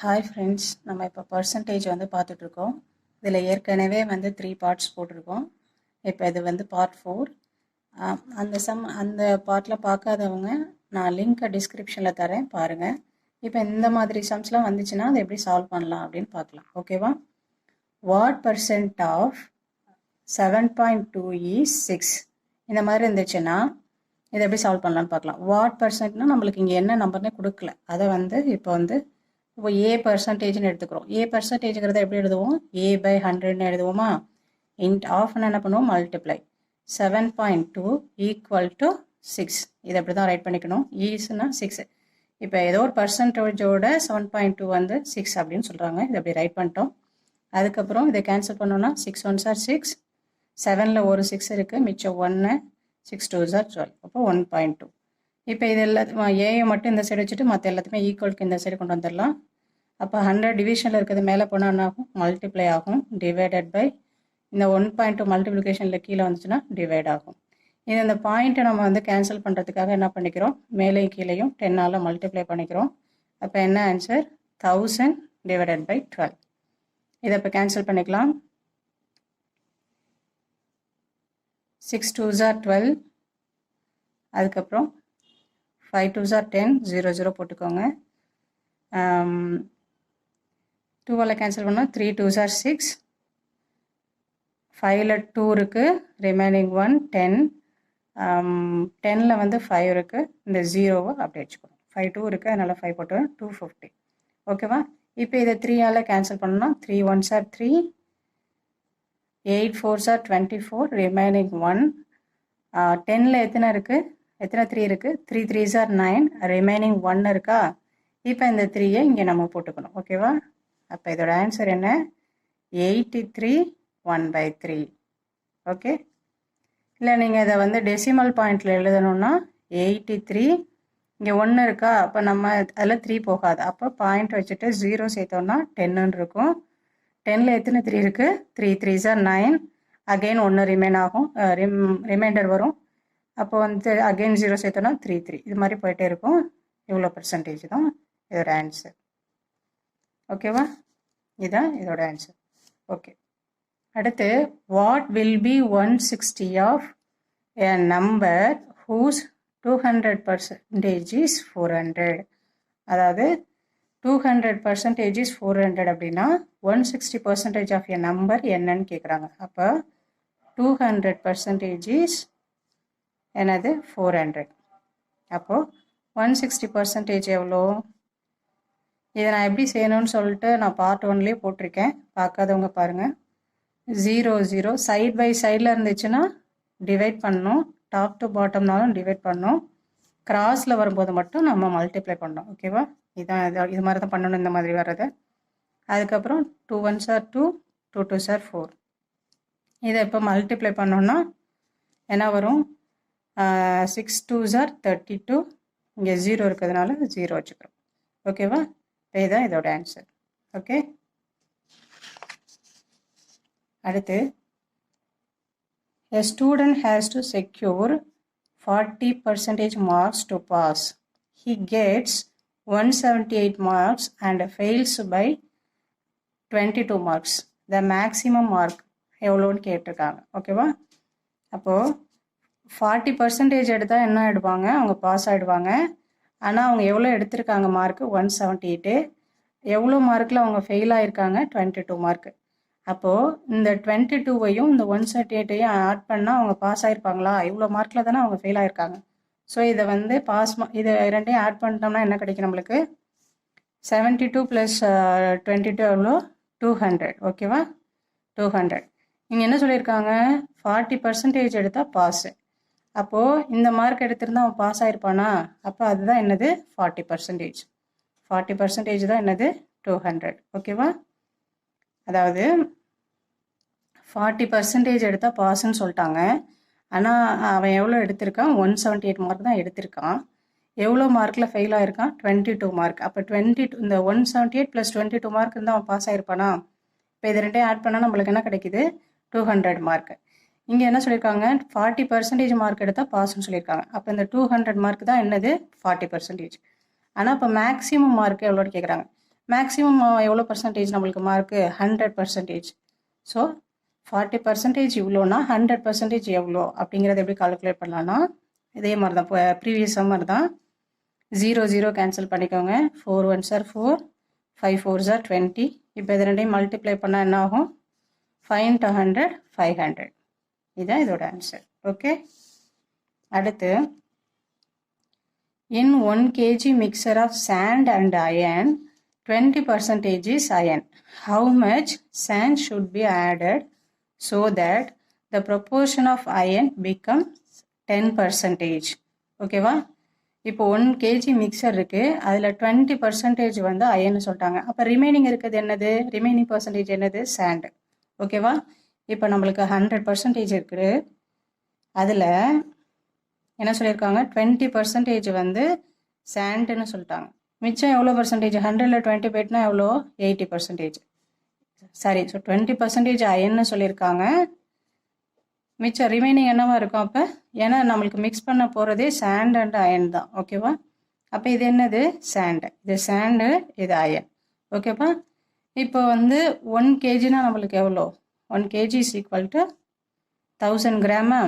Hi friends, நம்ம இப்போ percentage வந்து பார்த்துட்ருக்கோம். இதில் ஏற்கனவே வந்து 3 பார்ட்ஸ் போட்டிருக்கோம். இப்போ இது வந்து பார்ட் 4. அந்த பார்ட்டில் பார்க்காதவங்க நான் லிங்க்கை டிஸ்கிரிப்ஷனில் தரேன், பாருங்கள். இப்போ இந்த மாதிரி சம்ஸ்லாம் வந்துச்சுன்னா அதை எப்படி சால்வ் பண்ணலாம் அப்படின்னு பார்க்கலாம். ஓகேவா? வாட் பர்சன்ட் ஆஃப் 7.2 இஸ் 6 இந்த மாதிரி இருந்துச்சுன்னா இதை எப்படி சால்வ் பண்ணலான்னு பார்க்கலாம். வாட் பர்சன்ட்னா நம்மளுக்கு இங்கே என்ன நம்பர்னே கொடுக்கல, அதை வந்து இப்போ ஏ பர்சன்டேஜ்னு எடுத்துக்கிறோம். ஏ பர்சன்டேஜ்ங்கிறத எப்படி எழுதுவோம்? ஏ பை 100ன்னு எழுதுவோமா? இன்ட் ஆஃப்னு என்ன பண்ணுவோம்? Multiply 7.2 equal to 6. இதை அப்படி தான் ரைட் பண்ணிக்கணும். ஈஸ்னா 6. இப்போ ஏதோ ஒரு பர்சன்டேஜோட 7.2 வந்து 6 அப்படின்னு சொல்கிறாங்க. இதை அப்படி ரைட் பண்ணிட்டோம். அதுக்கப்புறம் இதை கேன்சல் பண்ணோன்னா 6 1s are 6, 7ல் ஒரு 6 இருக்குது, மிச்சம் 1, 6 2s are 12, அப்போ 1.2. இப்போ இது எல்லாத்தையும் ஏயை மட்டும் இந்த சைடு வச்சுட்டு மற்ற எல்லாத்தையுமே ஈக்குவலுக்கு இந்த சைடு கொண்டு வந்துடலாம். அப்போ 100 டிவிஷனில் இருக்கிறது மேலே போனால் என்ன ஆகும்? மல்டிப்ளை ஆகும். டிவைடட் பை இந்த 1.2 மல்டிப்ளிகேஷனில் கீழே வந்துச்சுன்னா டிவைட் ஆகும். இந்த பாயிண்ட்டை நம்ம வந்து கேன்சல் பண்ணுறதுக்காக என்ன பண்ணிக்கிறோம்? மேலேயும் கீழேயும் 10ஆல் மல்டிப்ளை பண்ணிக்கிறோம். அப்போ என்ன ஆன்சர்? 1000 divided by 12. இதை இப்போ கேன்சல் பண்ணிக்கலாம். 6 2s are 12, அதுக்கப்புறம் 5 2s are 10, 0 0 போட்டுக்கோங்க. 2ஆல் கேன்சல் பண்ணால் 3 2s are 6, 5ல் 2 இருக்குது, ரிமைனிங் 1 10, 10ல் வந்து 5 இருக்குது, இந்த 0வை அப்படி வச்சுக்கணும். 5 2 இருக்குது, அதனால் 5 போட்டு 250. ஓகேவா? இப்போ இதை 3ஆல் கேன்சல் பண்ணோம்னா 3 1s are 3, 8 4s are 24, remaining 1. 10ல் எத்தனை இருக்குது? எத்தனை 3 இருக்குது? 3 3s are 9, ரிமைனிங் 1 இருக்கா? இப்போ இந்த 3யை இங்கே நம்ம போட்டுக்கணும். ஓகேவா? அப்போ இதோட ஆன்சர் என்ன? 83 1/3. ஓகே, இல்லை நீங்கள் இதை வந்து டெசிமல் பாயிண்டில் எழுதணும்னா 83, இங்கே 1 இருக்கா? அப்போ நம்ம அதில் 3 போகாது. அப்போ பாயிண்ட் வச்சுட்டு 0 சேர்த்தோம்னா 10ன்னு இருக்கும். 10ல் எத்தனை 3 இருக்குது? 3 3s are 9, அகெயின் 1 ரிமைன் ஆகும், ரிமைண்டர் வரும். அப்போ வந்து அகெயின் 0 சேர்த்தோன்னா 3 3, இது மாதிரி போயிட்டே இருக்கும். இவ்வளோ பர்சன்டேஜ் தான் இதோட ஆன்சர். ஓகேவா? இதுதான் இதோட ஆன்சர். ஓகே, அடுத்து what will be 160 of a number whose 200% is 400. அதாவது 200% is 400 அப்படின்னா 160% ஆஃப் a number என்னன்னு கேட்குறாங்க. அப்போ 200% is என்னது? 400. அப்போது 160% எவ்வளோ? இதை நான் எப்படி செய்யணும்னு சொல்லிட்டு நான் பார்ட் 1லேயே போட்டிருக்கேன், பார்க்காதவங்க பாருங்கள். 0 0 சைட் பை சைடில் இருந்துச்சுன்னா டிவைட் பண்ணணும், டாப் டு பாட்டம்னாலும் டிவைட் பண்ணணும், கிராஸில் வரும்போது மட்டும் நம்ம மல்டிப்ளை பண்ணணும். ஓகேவா? இதான் இது மாதிரி தான் பண்ணணும், இந்த மாதிரி வர்றது. அதுக்கப்புறம் 2 1s are 2, 2 2s are 4. இதை இப்போ மல்டிப்ளை பண்ணோன்னா என்ன வரும்? 6 2s are 32, இங்கே 0 இருக்கிறதுனால 0 வச்சுக்கிறோம். ஓகேவா? இதுதான் இதோட ஆன்சர். ஓகே, அடுத்து a student has to secure 40% marks to pass. He gets 178 marks and fails by 22 marks. The maximum mark எவ்வளோன்னு கேட்டிருக்காங்க. ஓகேவா? அப்போது 40% எடுத்தால் என்ன எடுப்பாங்க? அவங்க பாஸ் ஆகிடுவாங்க. ஆனால் அவங்க எவ்வளோ எடுத்திருக்காங்க மார்க்கு? 178. எவ்வளோ மார்க்கில் அவங்க ஃபெயில் ஆகிருக்காங்க? 22 மார்க்கு. அப்போது இந்த 22வையும் இந்த 178ஐயும் ஆட் பண்ணால் அவங்க பாஸ் ஆகிருப்பாங்களா? இவ்வளோ மார்க்கில் தானே அவங்க ஃபெயில் ஆகிருக்காங்க. ஸோ இதை வந்து இதை ரெண்டையும் ஆட் பண்ணிட்டோம்னா என்ன கிடைக்கும் நம்மளுக்கு? 72 + 22 எவ்வளோ? 200. ஓகேவா? 200. இங்கே என்ன சொல்லியிருக்காங்க? 40% எடுத்தால் பாஸு. அப்போது இந்த மார்க் எடுத்திருந்தா அவன் பாஸ் ஆகிருப்பானா? அப்போ அதுதான் என்னது? 40%. 40% தான் என்னது? 200. ஓகேவா? அதாவது 40% எடுத்தால் பாஸ்ன்னு சொல்லிட்டாங்க. ஆனால் அவன் எவ்வளோ எடுத்திருக்கான்? 178 மார்க் தான் எடுத்திருக்கான். எவ்வளோ மார்க்கில் ஃபெயில் ஆகிருக்கான்? 22 மார்க். அப்போ 22 இந்த 178 + 22 மார்க் இருந்தால் அவன் பாஸ் ஆகிருப்பானா? இப்போ இது ரெண்டையும் ஆட் பண்ணால் நம்மளுக்கு என்ன கிடைக்குது? 200 மார்க். இங்கே என்ன சொல்லியிருக்காங்க? 40% மார்க் எடுத்தால் பாஸ்ன்னு சொல்லியிருக்காங்க. அப்போ இந்த 200 மார்க் தான் என்னது? 40%. ஆனால் இப்போ மேக்ஸிமம் மார்க் எவ்வளோன்னு கேட்குறாங்க. மேக்ஸிமம் எவ்வளோ பர்சன்டேஜ் நம்மளுக்கு மார்க்கு 100%. ஸோ 40% இவ்வளோனா 100% எவ்வளோ அப்படிங்கிறத எப்படி கால்குலேட் பண்ணலான்னா இதே மாதிரி தான் இப்போ ப்ரீவியஸ் மாதிரி தான் 0 0 கேன்சல் பண்ணிக்கோங்க. 4 1s are 4, 5 4s are 20. இப்போ இது ரெண்டையும் மல்டிப்ளை பண்ணால் என்ன ஆகும்? 5 into 100 500. இதுதான் இதோட ஆன்சர். ஓகே, அடுத்து in 1 kg mixture of sand and iron 20% is iron. How much sand should be added so that the proportion of iron becomes 10%? ஓகேவா? இப்போ 1 kg மிக்சர் இருக்கு, அதில் 20% வந்து அயன்னு சொல்லிட்டாங்க. அப்போ ரிமைனிங் இருக்குது என்னது? ரிமைனிங் பர்சன்டேஜ் என்னது? சாண்ட். ஓகேவா? இப்போ நம்மளுக்கு 100% இருக்குது, அதில் என்ன சொல்லியிருக்காங்க? 20% வந்து சாண்டுன்னு சொல்லிட்டாங்க. மிச்சம் எவ்வளோ பர்சன்டேஜ்? 100ல் 20 போயிட்டுனா எவ்வளோ? 80%. சரி, ஸோ 20% அயன்னு சொல்லியிருக்காங்க. மிச்சம் ரிமைனிங் என்னவா இருக்கும் அப்போ? ஏன்னா நம்மளுக்கு மிக்ஸ் பண்ண போகிறதே சாண்ட் அண்ட் அயன் தான். ஓகேவா? அப்போ இது என்னது? சாண்டு. இது சாண்டு, இது அயன். ஓகேப்பா? இப்போ வந்து 1 kgனா நம்மளுக்கு எவ்வளோ? 1 kg இஸ் ஈக்குவல் டு 1000 கிராமா.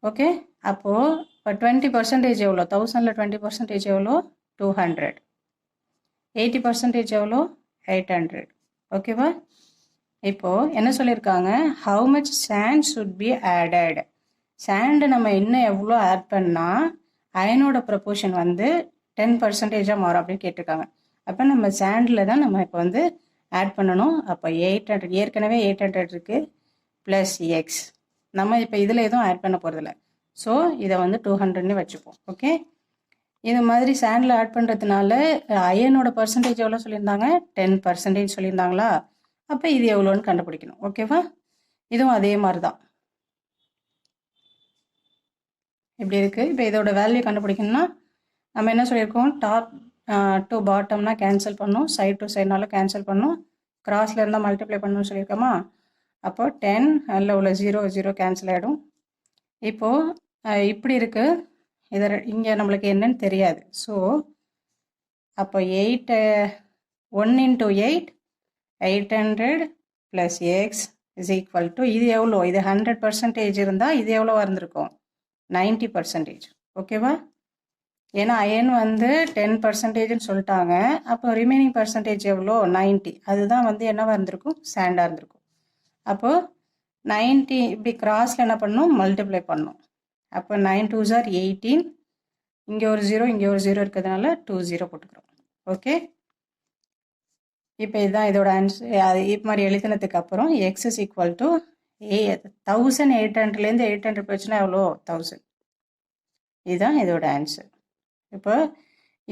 ஓகே, அப்போது இப்போ 20% எவ்வளோ? 1000ல் 20% எவ்வளோ? 200. 80% எவ்வளோ? 800. ஓகேவா? இப்போது என்ன சொல்லியிருக்காங்க? How much sand should be added. Sand நம்ம இன்னும் எவ்வளோ ஆட் பண்ணால் அயனோட ப்ரப்போர்ஷன் வந்து 10% மாறும் அப்படின்னு கேட்டிருக்காங்க. அப்போ நம்ம சாண்டில் தான் நம்ம இப்போ வந்து ஆட் பண்ணணும். அப்போ 800, ஏற்கனவே 800 இருக்குது, ப்ளஸ் எக்ஸ். நம்ம இப்போ இதில் எதுவும் ஆட் பண்ண போகிறதில்ல. ஸோ இதை வந்து 200ன்னு வச்சுப்போம். ஓகே, இது மாதிரி சாண்டில் ஆட் பண்ணுறதுனால அயனோட பர்சன்டேஜ் எவ்வளோ சொல்லியிருந்தாங்க? 10% சொல்லியிருந்தாங்களா? அப்போ இது எவ்வளோன்னு கண்டுபிடிக்கணும். ஓகேவா? இதுவும் அதே மாதிரி தான். இப்படி இருக்குது. இப்போ இதோட வேல்யூ கண்டுபிடிக்கணும்னா நம்ம என்ன சொல்லியிருக்கோம்? டாப் டு பாட்டம்னா கேன்சல் பண்ணணும், சைட் டு சைட்னாலும் கேன்சல் பண்ணணும், கிராஸில் இருந்தால் மல்டிப்ளை பண்ணணும்னு சொல்லியிருக்கோமா? அப்போ 10 அதில் உள்ள 0 0 கேன்சல் ஆகிடும். இப்போது இப்படி இருக்குது. இதை இங்கே நம்மளுக்கு என்னன்னு தெரியாது. ஸோ அப்போ 8 1 into 8 800 plus x is equal to, இது எவ்வளோ? இது 100% இருந்தால் இது எவ்வளோ இருந்திருக்கும்? 90%. ஓகேவா? ஏன்னா அயன் வந்து 10%ன்னு சொல்லிட்டாங்க. அப்போ ரிமைனிங் பர்சன்டேஜ் எவ்வளோ? 90. அதுதான் வந்து என்னவாக இருந்திருக்கும்? சாண்டாக இருந்திருக்கும். அப்போது 90 இப்படி கிராஸில் என்ன பண்ணணும்? மல்டிப்ளை பண்ணணும். அப்போ 9 2s are 18. இங்கே ஒரு 0 இங்கே ஒரு 0 இருக்கிறதுனால 2 0 போட்டுக்கிறோம். ஓகே, இப்போ இதுதான் இதோட ஆன்சர். அது இப்போ மாதிரி எழுதினதுக்கு அப்புறம் எக்ஸ் இஸ் ஈக்குவல் டு 1800லேருந்து 800 போச்சுன்னா எவ்வளோ? 1000. இதுதான் இதோட ஆன்சர். இப்போ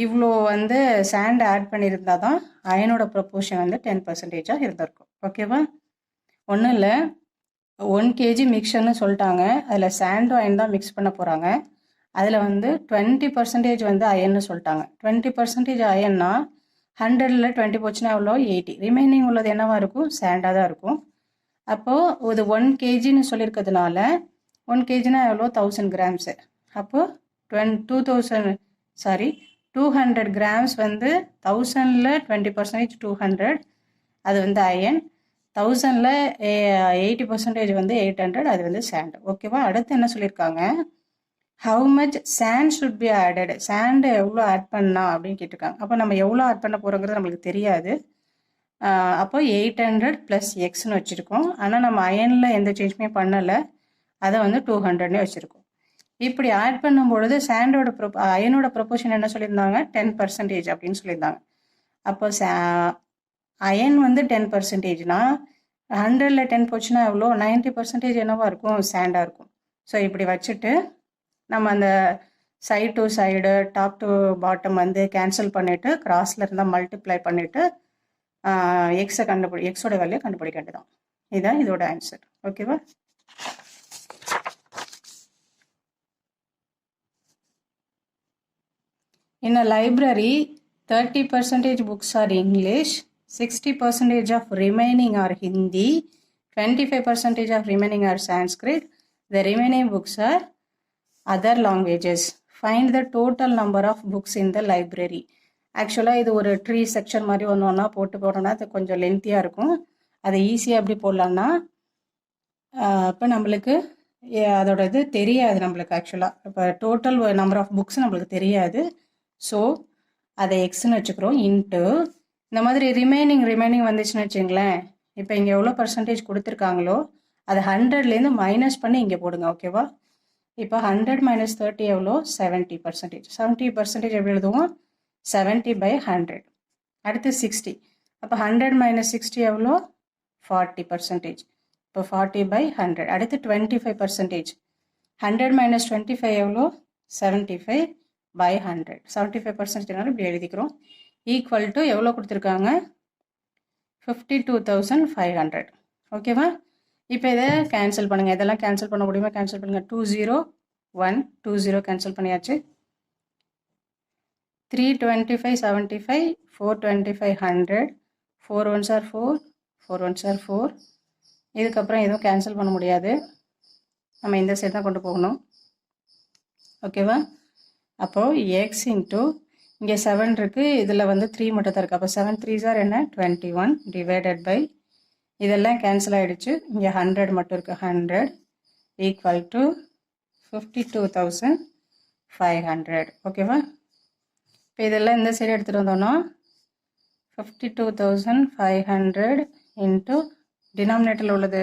இவ்வளோ வந்து சாண்ட் ஆட் பண்ணியிருந்தா தான் அயனோட ப்ரொப்போர்ஷன் வந்து 10%ஆக இருந்திருக்கும். ஓகேவா? ஒன்றும் இல்லை, 1 kg மிக்சர்னு சொல்லிட்டாங்க. அதில் சாண்டும் அயன் தான் மிக்ஸ் பண்ண போகிறாங்க. அதில் வந்து 20% வந்து அயன்னு சொல்லிட்டாங்க. 20% அயன்னா 100ல் 20 போச்சுன்னா எவ்வளோ? 80. ரிமைனிங் உள்ளது என்னவா இருக்கும்? சாண்டாக தான் இருக்கும். அப்போது இது 1 kgன்னு சொல்லியிருக்கிறதுனால 1 kgனா எவ்வளோ? 1000 கிராம்ஸு. அப்போது 200 கிராம்ஸ் வந்து 1000ல் 20% 200, அது வந்து அயன். 1000ல் 80% வந்து 800, அது வந்து சாண்ட். ஓகேவா? அடுத்து என்ன சொல்லியிருக்காங்க? How much sand should be added. Sand எவ்வளோ ஆட் பண்ணா அப்படின்னு கேட்டிருக்காங்க. அப்போ நம்ம எவ்வளோ ஆட் பண்ண போகிறோங்கிறது நம்மளுக்கு தெரியாது. அப்போ 800 ப்ளஸ் எக்ஸ்னு வச்சுருக்கோம். ஆனால் நம்ம அயனில் எந்த சேஞ்சுமே பண்ணலை, அதை வந்து 200ன்னே வச்சுருக்கோம். இப்படி ஆட் பண்ணும்பொழுது சாண்டோட அயனோட ப்ரொப்போர்ஷன் என்ன சொல்லியிருந்தாங்க? 10% அப்படின்னு சொல்லியிருந்தாங்க. அப்போ அயன் வந்து 10%னா 100ல் 10 போச்சுன்னா எவ்வளோ? 90% என்னவா இருக்கும்? சாண்டாக இருக்கும். ஸோ இப்படி வச்சுட்டு நம்ம அந்த side to side top to bottom வந்து கேன்சல் பண்ணிவிட்டு கிராஸில் இருந்தால் மல்டிப்ளை பண்ணிவிட்டு எக்ஸோட வேல்யூ கண்டுபிடிக்க வேண்டியதான். இதுதான் இதோட ஆன்சர். ஓகேவா? In a library, 30% books are English, 60% of remaining are Hindi, 25% of remaining are Sanskrit, the remaining books are other languages. Find the total number of books in the library. ஆக்சுவலாக இது ஒரு tree section மாதிரி ஒன்று ஒன்றா போட்டு போட்டோம்னா அது கொஞ்சம் லென்த்தியாக இருக்கும். அதை ஈஸியாக எப்படி போடலான்னா, இப்போ நம்மளுக்கு அதோட இது தெரியாது நம்மளுக்கு ஆக்சுவலாக. இப்போ டோட்டல் நம்பர் ஆஃப் புக்ஸ் நம்மளுக்கு தெரியாது. ஸோ அதை எக்ஸ்ன்னு வச்சுக்கிறோம். இன்ட்டு இந்த மாதிரி ரிமைனிங் வந்துச்சுன்னு வச்சுங்களேன். இப்போ இங்கே எவ்வளோ பர்சன்டேஜ் கொடுத்துருக்காங்களோ அதை 100லேருந்து மைனஸ் பண்ணி இங்கே போடுங்க. ஓகேவா? இப்போ 100 - 30 எவ்வளோ? 70%. 70% எப்படி எழுதுவோம்? 70/100. அடுத்து 60. அப்போ 100 - 60 எவ்வளோ? 40%. இப்போ 40/100. அடுத்து 25%. 100 - 25 எவ்வளோ? 75/100. 75%னால இப்படி எழுதிக்கிறோம். ஈக்குவல் டு எவ்வளோ கொடுத்துருக்காங்க? 52,500. ஓகேவா? இப்போ இதை கேன்சல் பண்ணுங்கள். இதெல்லாம் கேன்சல் பண்ண முடியுமா? கேன்சல் பண்ணுங்கள். 2 0 1 2 0 கேன்சல் பண்ணியாச்சு. 325 75 425 100 4 1s are 4 4 1s are 4. இதுக்கப்புறம் எதுவும் கேன்சல் பண்ண முடியாது. நம்ம இந்த சைடு தான் கொண்டு போகணும். ஓகேவா? அப்போது எக்ஸ் இன்ட்டு இங்கே 7 இருக்குது, இதில் வந்து 3 மட்டும் தான் இருக்குது. அப்போ 7 3s are என்ன? 21 டிவைடட் பை இதெல்லாம் கேன்சல் ஆகிடுச்சு. இங்கே 100 மட்டும் இருக்குது. 100 ஈக்குவல் டு 52,500. ஓகேவா? இப்போ இதெல்லாம் இந்த சைடு எடுத்துகிட்டு வந்தோன்னா 52,500 இன்ட்டு டினாமினேட்டரில் உள்ளது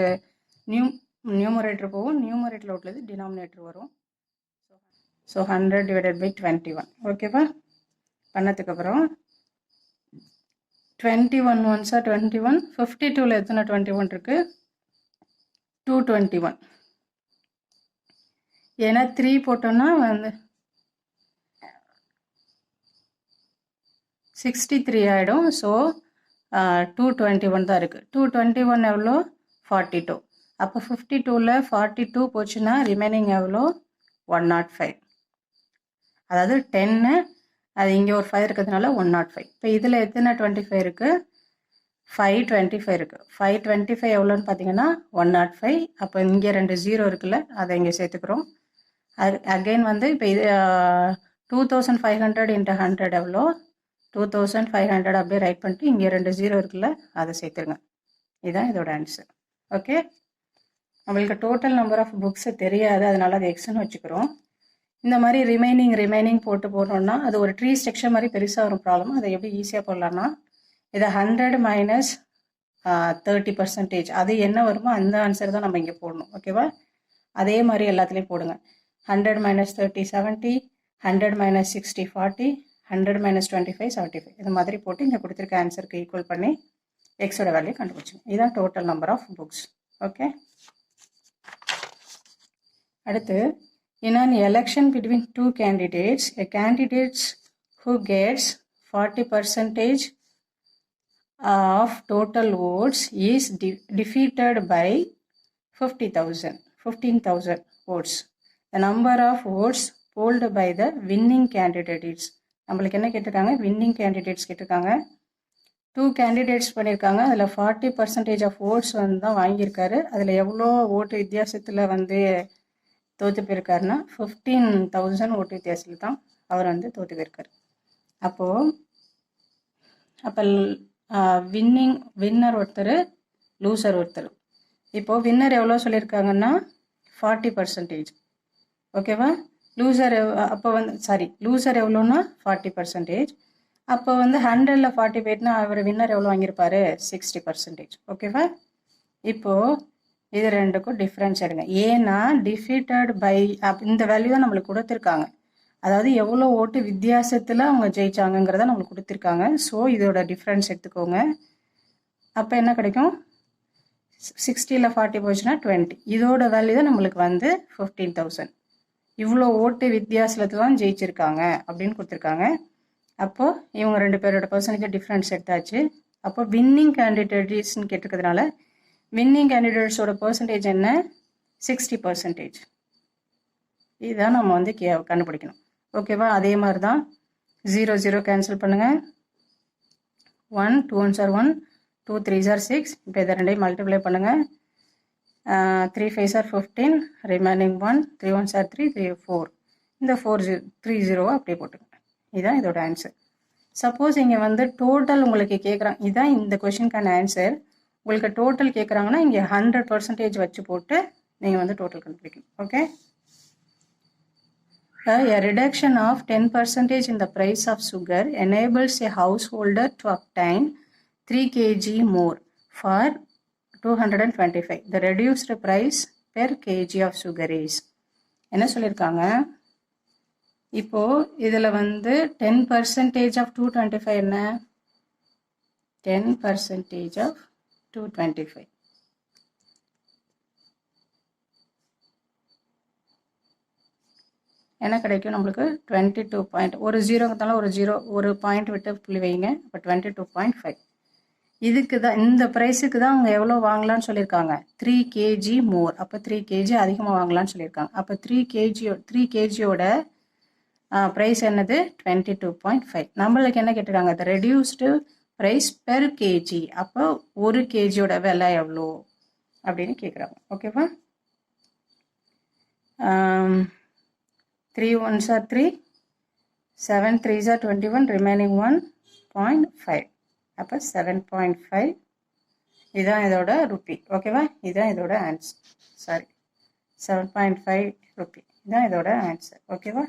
நியூமரேட்டர் போகும், நியூமரேட்டரில் உள்ளது டினாமினேட்டர் வரும். So 100 divided by 21. ஓகேவா? பண்ணதுக்கப்புறம் 21 1s are 21. 52ல் எத்தனை 21 இருக்குது? 221. ஏன்னா 3 போட்டோன்னா வந்து 63 ஆகிடும். ஸோ 221 தான் இருக்குது. 221 எவ்வளோ? 42. அப்போ 52ல் 42 போச்சுன்னா ரிமைனிங் எவ்வளோ? 105. அதாவது 10, அது இங்கே ஒரு 5 இருக்கிறதுனால 105. இப்போ இதில் எத்தனை 25 இருக்குது? 525 இருக்குது. 525 எவ்வளோன்னு பார்த்தீங்கன்னா 105. அப்போ இங்கே 2 0 இருக்குல்ல, அதை இங்கே சேர்த்துக்கிறோம். அகெயின் வந்து இப்போ இது 2500 × 100 எவ்வளோ? 2500 அப்படியே ரைட் பண்ணிட்டு இங்கே 2 0 இருக்குல்ல, அதை சேர்த்துருங்க. இதுதான் இதோட ஆன்சர். ஓகே? நம்மளுக்கு டோட்டல் நம்பர் ஆஃப் புக்ஸு தெரியாது, அதனால அதை எக்ஸ்ன்னு வச்சுக்கிறோம். இந்த மாதிரி ரிமைனிங் போட்டு போட்டோம்னா அது ஒரு ட்ரீ ஸ்ட்ரக்சர் மாதிரி பெருசாக வரும் ப்ராப்ளம். அதை எப்படி ஈஸியாக போடலாம்னா, இதை 100 - 30%, அது என்ன வருமோ அந்த ஆன்சர் தான் நம்ம இங்கே போடணும். ஓகேவா? அதே மாதிரி எல்லாத்துலேயும் போடுங்க. 100 - 30 70, 100 - 60 40, 100 - 25 75. இது மாதிரி போட்டு இங்கே கொடுத்துருக்க ஆன்சருக்கு ஈக்குவல் பண்ணி எக்ஸோட வேல்யூ கண்டுபிடிச்சிங்க. இதுதான் total number of books. Okay? அடுத்து, in an election between two candidates, a candidate who gets 40% of total votes is defeated by 15,000 votes. The number of votes polled by the winning candidate is. நம்மளுக்கு என்ன கேட்டிருக்காங்க? Winning candidates கேட்டிருக்காங்க. 2 candidates பண்ணியிருக்காங்க. அதில் 40% of oats வந்து தான் வாங்கியிருக்காரு. அதில் எவ்வளோ ஓட்டு வித்தியாசத்தில் வந்து தோற்று போயிருக்காருன்னா 15,000 ஓட்டு வித்தியாசத்தில் தான் அவர் வந்து தோற்று போயிருக்காரு. அப்போ வின்னர் ஒருத்தர், லூசர் ஒருத்தர். இப்போது வின்னர் எவ்வளோ சொல்லியிருக்காங்கன்னா 40%. ஓகேவா? லூசர் லூசர் எவ்வளோன்னா 40%. அப்போ வந்து 100ல் 40 போயிட்டுனா அவர் வின்னர் எவ்வளோ வாங்கியிருப்பாரு? 60%. ஓகேவா? இப்போது இது ரெண்டுக்கும் டிஃப்ரென்ஸ் எடுங்க. ஏன்னா டிஃபீட்டட் பை இந்த வேல்யூ தான் நம்மளுக்கு கொடுத்துருக்காங்க. அதாவது எவ்வளோ ஓட்டு வித்தியாசத்தில் அவங்க ஜெயிச்சாங்கங்கிறத நம்மளுக்கு கொடுத்துருக்காங்க. ஸோ இதோட டிஃப்ரென்ஸ் எடுத்துக்கோங்க. அப்போ என்ன கிடைக்கும்? 60ல் 40 போச்சுன்னா 20. இதோட வேல்யூ தான் நம்மளுக்கு வந்து 15,000. இவ்வளோ ஓட்டு வித்தியாசத்தில் தான் ஜெயிச்சிருக்காங்க அப்படின்னு கொடுத்துருக்காங்க. அப்போது இவங்க 2 பேரோட பர்சன்டேஜ் டிஃப்ரென்ஸ் எடுத்தாச்சு. அப்போ வின்னிங் கேண்டிடேட்ஸ்ன்னு கேட்டிருக்கிறதுனால வின்னிங் கேண்டிடேட்ஸோட பர்சன்டேஜ் என்ன? 60%. இதுதான் நம்ம வந்து கண்டுபிடிக்கணும். ஓகேவா? அதே மாதிரி தான் 0 0 கேன்சல் பண்ணுங்கள். 1 2 1s are 1, 2 3s are 6. இப்போ இதை ரெண்டையும் மல்டிப்ளை பண்ணுங்கள். 3 5s are 15, remaining 1, 3 1s are 3, 3 4. இந்த 3 0 அப்படியே போட்டுங்க. இதுதான் இதோட ஆன்சர். சப்போஸ் இங்கே வந்து டோட்டல் உங்களுக்கு கேட்குறாங்க, இதுதான் இந்த கொஷினுக்கான ஆன்சர். உங்களுக்கு டோட்டல் கேட்குறாங்கன்னா இங்கே 100% வச்சு போட்டு நீங்கள் வந்து டோட்டல் கண்டுபிடிக்கணும். Okay. A reduction of 10% in the price of sugar enables a householder to obtain 3 kg more for 225. The reduced price per kg of sugar is. என்ன சொல்லியிருக்காங்க, இப்போ இதில் வந்து 10% of 225 என்ன, 10% of 225 என்ன கிடைக்கும் நம்மளுக்கு 22 பாயிண்ட். ஒரு ஜீரோங்கிறதால ஒரு பாயிண்ட் விட்டு புள்ளி வைங்க. இப்போ 22.5. இதுக்கு தான், இந்த ப்ரைஸுக்கு தான் அவங்க எவ்வளோ வாங்கலான்னு சொல்லியிருக்காங்க, 3 kg மோர். அப்போ 3 kg அதிகமாக வாங்கலான்னு சொல்லியிருக்காங்க. அப்போ 3 kgயோட ப்ரைஸ் என்னது 22.5. நம்மளுக்கு என்ன கேட்டிருக்காங்க, the reduced price per KG. அப்போ ஒரு கேஜியோட விலை எவ்வளோ அப்படின்னு கேட்குறாங்க. ஓகேவா. 3 1s are 3, 7 3s are 21, remaining 1.5. அப்போ 7.5. இதுதான் இதோட ருப்பி. ஓகேவா. இதுதான் இதோட ஆன்சர். Sorry, 7.5 rupee. இதுதான் இதோட ஆன்சர். ஓகேவா.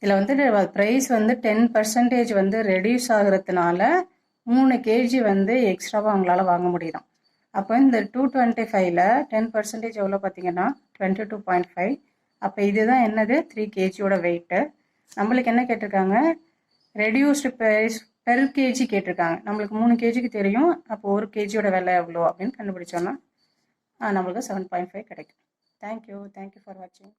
இதில் வந்து ப்ரைஸ் வந்து 10% வந்து ரெடியூஸ் ஆகிறதுனால 3 kg வந்து எக்ஸ்ட்ராவாக அவங்களால வாங்க முடியும். அப்போ இந்த 225ல் 10% எவ்வளோ பார்த்தீங்கன்னா 22.5. அப்போ இதுதான் என்னது 3 kgயோட வெயிட்டு. நம்மளுக்கு என்ன கேட்டிருக்காங்க, ரெடியூஸ்டு ப்ரைஸ் பெர் கேஜி கேட்டிருக்காங்க. நம்மளுக்கு 3 kgக்கு தெரியும். அப்போ ஒரு கேஜியோட விலை எவ்வளோ அப்படின்னு கண்டுபிடிச்சோன்னா நம்மளுக்கு 7.5 கிடைக்கும். தேங்க்யூ ஃபார் வாட்சிங்.